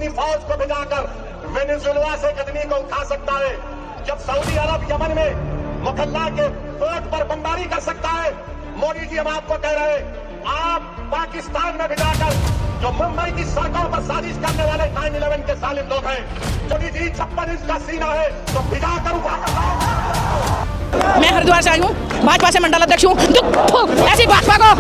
अपनी फौज को भिजाकर वेनेजुएला से गजनी को उठा सकता है, जब सऊदी अरब यमन में मुखल्ला के पोर्ट पर बमबारी कर सकता है, मोदी जी हम आपको कह रहे हैं, आप पाकिस्तान में भिजाकर जो मुंबई की सड़कों पर साजिश करने वाले 9/11 के जालिम लोग हैं, मोदी जी 56 इंच का सीना है तो भिजाकर उठाकर। मैं हरिद्वार से आई हूँ, भाजपा से मंडल अध्यक्ष हूँ। ऐसी भाजपा को,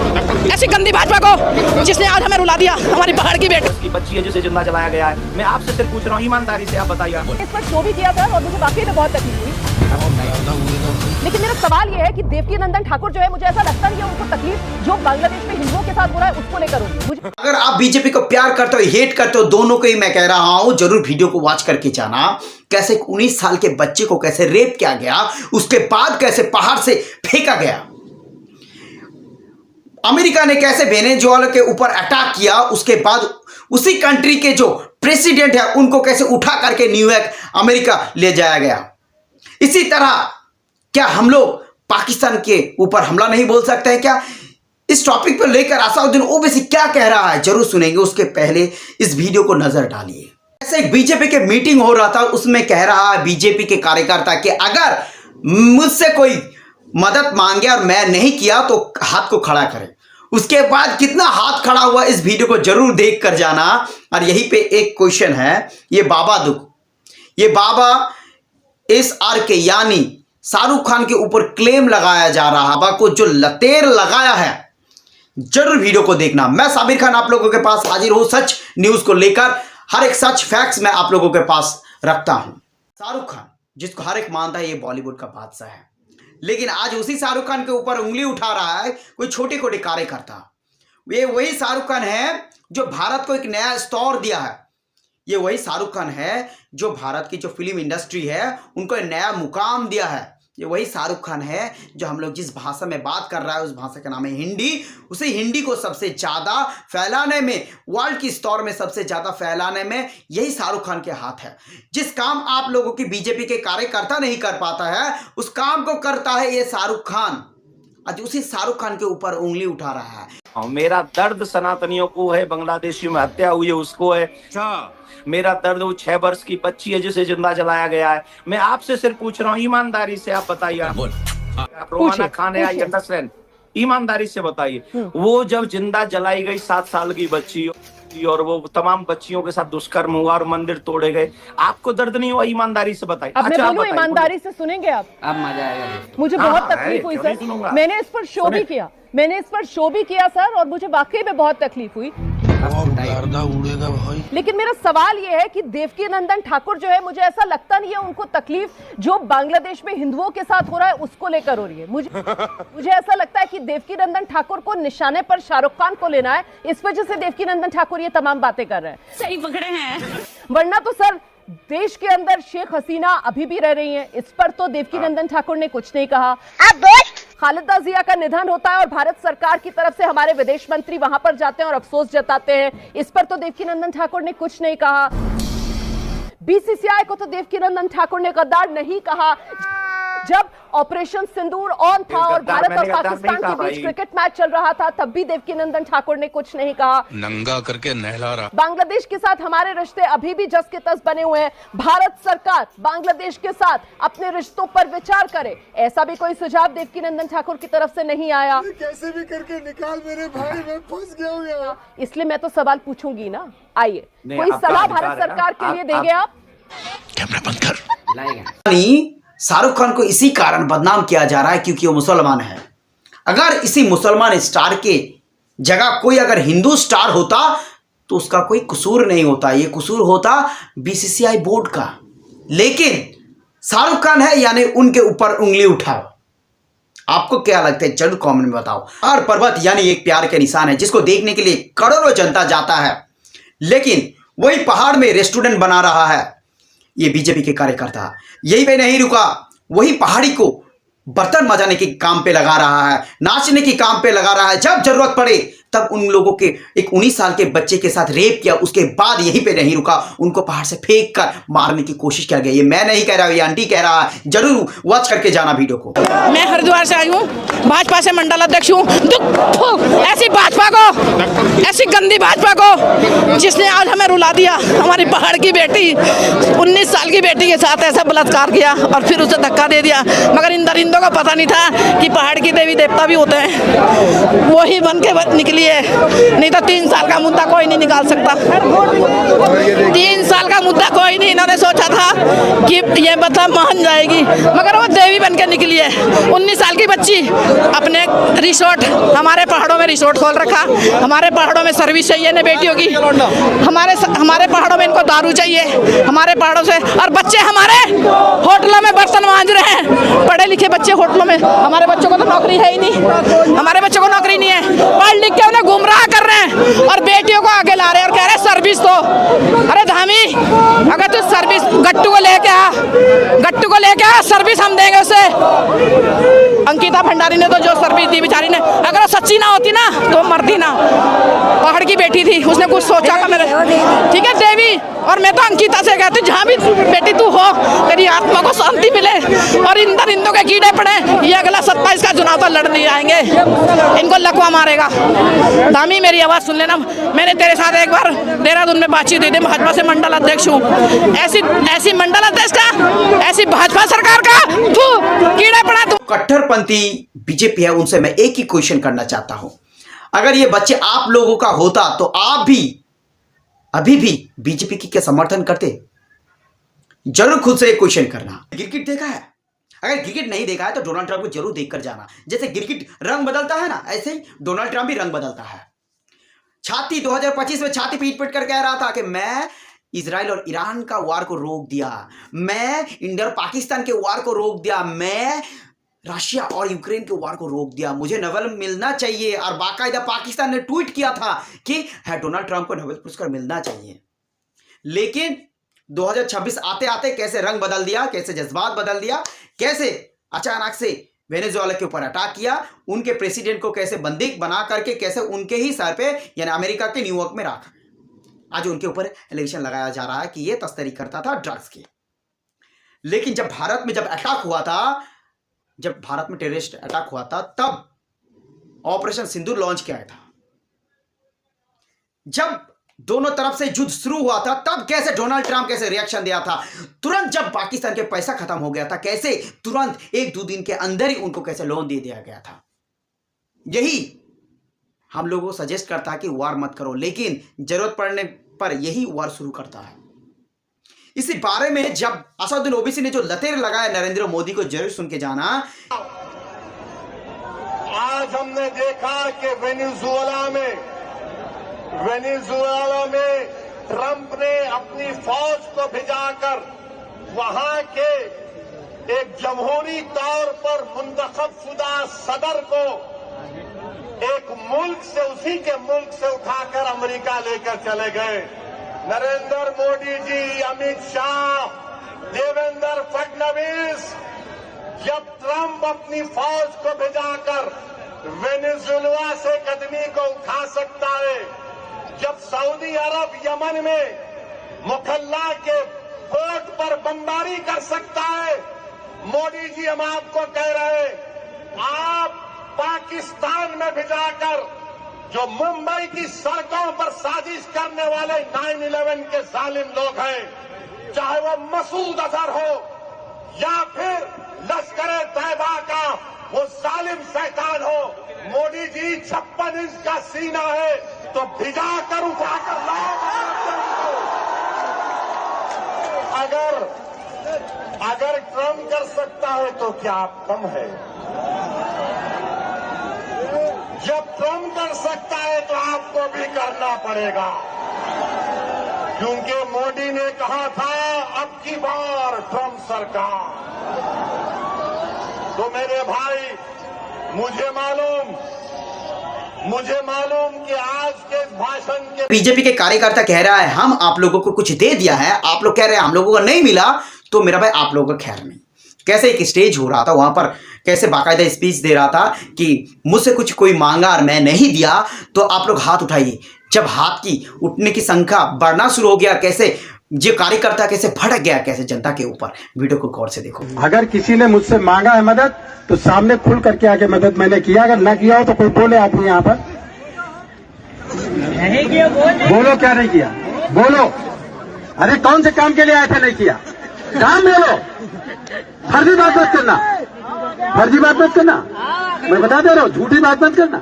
ऐसी गंदी भाजपा को जिसने आज हमें रुला दिया, हमारी पहाड़ की बेटी की बच्ची है जिसे जिंदा जलाया गया है। मैं आपसे सिर्फ पूछ रहा हूँ, ईमानदारी से आप बताइए। इस पर शो भी किया था और मुझे वाकई में बहुत तकलीफ हुई, लेकिन मेरा सवाल ये है कि देवकीनंदन ठाकुर जो है, मुझे ऐसा लगता नहीं है उनको तकलीफ जो बांग्लादेश में हिंदुओं के साथ हो रहा है उसको लेकर होगी। अगर आप बीजेपी को प्यार करते हो हेट करते हो, दोनों को ही मैं कह रहा हूं, जरूर वीडियो को वॉच करके जाना। कैसे 19 साल के बच्चे को कैसे रेप किया गया, उसके बाद कैसे पहाड़ से फेंका गया, अमेरिका ने कैसे वेनेजुएला के ऊपर अटैक किया, उसके बाद उसी कंट्री के जो प्रेसिडेंट है उनको कैसे उठा करके न्यूयॉर्क अमेरिका ले जाया गया। इसी तरह क्या हम लोग पाकिस्तान के ऊपर हमला नहीं बोल सकते हैं क्या? इस टॉपिक पर लेकर असाउद्दीन ओवैसी क्या कह रहा है जरूर सुनेंगे, उसके पहले इस वीडियो को नजर डालिए। ऐसे एक बीजेपी के मीटिंग हो रहा था, उसमें कह रहा है बीजेपी के कार्यकर्ता कि अगर मुझसे कोई मदद मांगे और मैं नहीं किया तो हाथ को खड़ा करें। उसके बाद कितना हाथ खड़ा हुआ इस वीडियो को जरूर देख कर जाना। और यहीं पे एक क्वेश्चन है, ये बाबा दुख, ये बाबा SRK यानी शाहरुख खान के ऊपर क्लेम लगाया जा रहा है, को जो लतेर लगाया है, जरूर वीडियो को देखना। मैं साबिर खान आप लोगों के पास हाजिर हूं सच न्यूज को लेकर। हर एक सच फैक्ट्स मैं आप लोगों के पास रखता हूं। शाहरुख खान जिसको हर एक मानता है ये बॉलीवुड का बादशाह है, लेकिन आज उसी शाहरुख खान के ऊपर उंगली उठा रहा है कोई छोटे छोटे कार्यकर्ता। ये वही शाहरुख खान है जो भारत को एक नया स्तर दिया है, ये वही शाहरुख खान है जो भारत की जो फिल्म इंडस्ट्री है उनको एक नया मुकाम दिया है। ये वही शाहरुख खान है जो हम लोग जिस भाषा में बात कर रहा है उस भाषा का नाम है हिंदी। उसे हिंदी को सबसे ज़्यादा फैलाने में, वर्ल्ड की स्तर में सबसे ज़्यादा फैलाने में यही शाहरुख खान के हाथ है। जिस काम आप लोगों की बीजेपी के कार्यकर्ता नहीं कर पाता है उस काम को करता है ये शाहरुख खान। आज उसी शाहरुख खान के ऊपर उंगली उठा रहा है। मेरा दर्द सनातनियों को है, बांग्लादेशियों में हत्या हुई है उसको है। मेरा दर्द वो 6 वर्ष की बच्ची है जिसे जिंदा जलाया गया है। मैं आपसे सिर्फ पूछ रहा हूँ, ईमानदारी से आप बताइए। रोमाना खान है या नसरन, ईमानदारी से बताइए। वो जब जिंदा जलाई गई 7 साल की बच्ची और वो तमाम बच्चियों के साथ दुष्कर्म हुआ और मंदिर तोड़े गए, आपको दर्द नहीं हुआ? ईमानदारी से बताइए। अब मैं बोलूं, ईमानदारी से सुनेंगे आप? अब मजा आएगा। मुझे बहुत तकलीफ हुई सर, मैंने इस पर शो भी किया, मैंने इस पर शो भी किया सर, और मुझे वाकई में बहुत तकलीफ हुई। उड़ेगा भाई। लेकिन मेरा सवाल यह है कि देवकीनंदन ठाकुर जो है, मुझे ऐसा लगता नहीं है उनको तकलीफ जो बांग्लादेश में हिंदुओं के साथ हो रहा है उसको लेकर हो रही है। मुझे ऐसा लगता है कि देवकीनंदन ठाकुर को निशाने पर शाहरुख खान को लेना है, इस वजह से देवकीनंदन ठाकुर ये तमाम बातें कर रहे हैं। सही पकड़े हैं, वरना तो सर देश के अंदर शेख हसीना अभी भी रह रही हैं, इस पर तो देवकीनंदन ठाकुर ने कुछ नहीं कहा। खालिदा जिया का निधन होता है और भारत सरकार की तरफ से हमारे विदेश मंत्री वहां पर जाते हैं और अफसोस जताते हैं, इस पर तो देवकीनंदन ठाकुर ने कुछ नहीं कहा। BCCI को तो देवकीनंदन ठाकुर ने गद्दार नहीं कहा। जब ऑपरेशन सिंदूर ऑन था और भारत और पाकिस्तान के बीच क्रिकेट मैच चल रहा था तब भी देवकीनंदन ठाकुर ने कुछ नहीं कहा। नंगा करके नहला रहा। बांग्लादेश के साथ हमारे रिश्ते अभी भी जस के तस बने हुए हैं, भारत सरकार बांग्लादेश के साथ अपने रिश्तों पर विचार करे, ऐसा भी कोई सुझाव देवकीनंदन ठाकुर की तरफ से नहीं आया। कैसे भी करके निकाल मेरे भाई, मैं फंस गया हूं यार। इसलिए मैं तो सवाल पूछूंगी ना, आइए कोई सलाह भारत सरकार के लिए देंगे आप? कैमरा बंद कर। शाहरुख खान को इसी कारण बदनाम किया जा रहा है क्योंकि वो मुसलमान है। अगर इसी मुसलमान स्टार के जगह कोई अगर हिंदू स्टार होता तो उसका कोई कसूर नहीं होता, ये कसूर होता BCCI बोर्ड का। लेकिन शाहरुख खान है यानी उनके ऊपर उंगली उठाओ। आपको क्या लगता है जरूर कमेंट में बताओ। और पर्वत यानी एक प्यार के निशान है जिसको देखने के लिए करोड़ों जनता जाता है, लेकिन वही पहाड़ में रेस्टोरेंट बना रहा है ये बीजेपी के कार्यकर्ता। यही पे नहीं रुका, वही पहाड़ी को बर्तन मजाने के काम पे लगा रहा है, नाचने के काम पे लगा रहा है। जब जरूरत पड़े तब उन लोगों के एक 19 साल के बच्चे के साथ रेप किया, उसके बाद यहीं पे नहीं रुका, उनको पहाड़ से फेंक कर मारने की कोशिश किया गया। ये मैं नहीं कह रहा, ये आंटी कह रहा है। जरूर वॉच करके जाना वीडियो को। मैं हरिद्वार से आई हूँ, भाजपा से मंडल अध्यक्ष हूँ। ऐसी भाजपा भाजपा को, ऐसी गंदी भाजपा को जिसने आज हमें रुला दिया। हमारी पहाड़ की बेटी 19 साल की बेटी के साथ ऐसा बलात्कार किया और फिर उसे धक्का दे दिया। मगर इन दरिंदों को पता नहीं था कि पहाड़ की देवी देवता भी होते हैं, वही बन के निकली है। नहीं तो 3 साल का मुद्दा कोई नहीं निकाल सकता। 3 साल का मुद्दा कोई नहीं, इन्होंने सोचा था कि ये मतलब मान जाएगी, मगर वो देवी बन के निकली है। 19 साल की बच्ची अपने रिसोर्ट, हमारे पहाड़ों में रिसोर्ट खोल रखा, हमारे पहाड़ों में सर्विस चाहिए ना बेटियों की, हमारे पहाड़ों में इनको दारू चाहिए, हमारे पहाड़ों से, और बच्चे हमारे होटलों में बर्तन मांज रहे हैं। पढ़े लिखे बच्चे होटलों में, हमारे बच्चों को तो नौकरी है ही नहीं, हमारे बच्चों को नौकरी नहीं है, पढ़ लिख के उन्हें गुमराह कर रहे हैं और बेटियों को आगे ला रहे हैं और कह रहे हैं सर्विस दो। अरे धामी, अगर तू सर्विस गट्टू को लेके आ, सर्विस हम देंगे उसे। अंकिता भंडारी ने तो जो सर्विस दी बेचारी ने, अगर वो सच्ची ना होती ना तो मरती ना। पहाड़ की बेटी थी, उसने कुछ सोचा था मेरे, ठीक है देवी। और मैं तो अंकिता से कहती हूँ जहाँ भी बेटी तू हो, तेरी आत्मा को शांति मिले और इन दरिंदों के कीड़े पड़े। ये अगला 27 का चुनाव तो लड़ नहीं आएंगे, इनको लकवा मारेगा। दामी मेरी आवाज़ सुन लेना, मैंने तेरे साथ एक बार देहरादून में बातचीत हुई थी, भाजपा से मंडल अध्यक्ष हूँ। ऐसी मंडल अध्यक्ष का, ऐसी भाजपा सरकार का कीड़े पड़ा। कट्टरपंथी बीजेपी है, उनसे मैं एक ही क्वेश्चन करना चाहता हूं, अगर ये बच्चे आप लोगों का होता तो आप भी अभी भी बीजेपी की क्या समर्थन करते? जरूर खुद से एक क्वेश्चन करना। क्रिकेट देखा है? अगर क्रिकेट नहीं देखा है तो डोनाल्ड ट्रंप को जरूर देखकर जाना। जैसे क्रिकेट रंग बदलता है ना, ऐसे ही डोनाल्ड ट्रंप भी रंग बदलता है। 2025 में छाती पीट पीट कर कह रहा था कि मैं इजराइल और ईरान का वार को रोक दिया, मैं इंडिया और पाकिस्तान के वार को रोक दिया, मैं रशिया और यूक्रेन के वार को रोक दिया, मुझे नोबेल मिलना चाहिए। और बाकायदा पाकिस्तान ने ट्वीट किया था कि है डोनाल्ड ट्रंप को नोबेल पुरस्कार मिलना चाहिए। लेकिन 2026 आते आते कैसे रंग बदल दिया, कैसे जज्बात बदल दिया, कैसे अचानक से वेनेजुएला के ऊपर अटैक किया, उनके प्रेसिडेंट को कैसे बंदी बना करके कैसे उनके ही सर पे यानी अमेरिका के न्यूयॉर्क में रखा। आज उनके ऊपर एलिगेशन लगाया जा रहा है कि ये तस्करी करता था ड्रग्स की। लेकिन जब भारत में अटैक हुआ था, जब भारत में टेररिस्ट अटैक हुआ था, तब ऑपरेशन सिंदूर लॉन्च किया था। जब दोनों तरफ से युद्ध शुरू हुआ था, तब कैसे डोनाल्ड ट्रंप कैसे रिएक्शन दिया था। तुरंत जब पाकिस्तान के पैसा खत्म हो गया था, कैसे तुरंत 1-2 दिन के अंदर ही उनको कैसे लोन दे दिया गया था। यही हम लोगों को सजेस्ट करता है कि वार मत करो, लेकिन जरूरत पड़ने पर यही वार शुरू करता है। इसी बारे में जब असदुद्दीन ओवैसी ने जो लतेर लगाया नरेंद्र मोदी को, जरूर सुन के जाना। आज हमने देखा कि वेनेजुएला में ट्रंप ने अपनी फौज को भिजाकर वहां के एक जमहूरी तौर पर मुंतखब शुदा सदर को एक मुल्क से, उसी के मुल्क से उठाकर अमेरिका लेकर चले गए। नरेंद्र मोदी जी, अमित शाह, देवेंद्र फडणवीस, जब ट्रंप अपनी फौज को भिजाकर वेनेजुएला से कदमी को उठा सकता है, जब सऊदी अरब यमन में मुखल्ला के पोर्ट पर बमबारी कर सकता है, मोदी जी हम आपको कह रहे हैं, आप पाकिस्तान में भिजाकर जो मुंबई की सड़कों पर साजिश करने वाले 9/11 के जालिम लोग हैं, चाहे वो मसूद अजहर हो या फिर लश्कर तैयबा का वो जालिम शैतान हो, मोदी जी 56 इंच का सीना है तो भिजाकर उठाकर लाओ। अगर ट्रंप कर सकता है तो क्या आप कम है? जब ट्रंप कर सकता है तो आपको भी करना पड़ेगा, क्योंकि मोदी ने कहा था अब की बार ट्रंप सरकार। तो मेरे भाई, मुझे मालूम कि आज के भाषण के बीजेपी के कार्यकर्ता कह रहा है हम आप लोगों को कुछ दे दिया है, आप लोग कह रहे हैं हम लोगों को नहीं मिला, तो मेरा भाई आप लोगों का खैर नहीं। कैसे एक स्टेज हो रहा था वहां पर, कैसे बाकायदा स्पीच दे रहा था कि मुझसे कुछ कोई मांगा और मैं नहीं दिया तो आप लोग हाथ उठाइए। जब हाथ की उठने की संख्या बढ़ना शुरू हो गया, कैसे जो कार्यकर्ता कैसे भड़क गया कैसे जनता के ऊपर। वीडियो को गौर से देखो। अगर किसी ने मुझसे मांगा है मदद तो सामने खुल करके आके मदद मैंने किया, अगर ना किया हो तो कोई बोले आदमी यहाँ पर बोलो क्या नहीं किया, बोलो। अरे कौन से काम के लिए आए थे, नहीं किया, काम बोलो। फर्जी बात मत करना, फर्जी बात मत करना, मैं बता दे रहा हूँ, झूठी बात मत करना।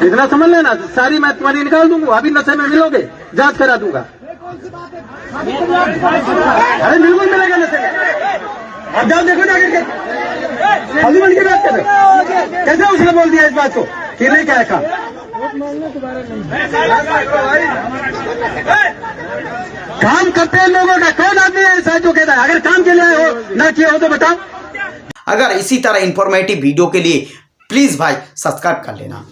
इतना समझ लेना, सारी मैं तुम्हारी निकाल दूंगा, अभी नशे में मिलोगे, जांच करा दूंगा। अरे बिल्कुल मिलेगा नशे में। अब जाओ देखो जाकर हस्बैंड की बात कर रहे हो, कैसे उसने बोल दिया इस बात को कि नहीं क्या काम? काम करते हैं लोगों का कौन आदमी है ऐसा जो कहता है? अगर काम के लिए आए हो ना किया हो तो बताओ। अगर इसी तरह इंफॉर्मेटिव वीडियो के लिए प्लीज भाई सब्सक्राइब कर लेना।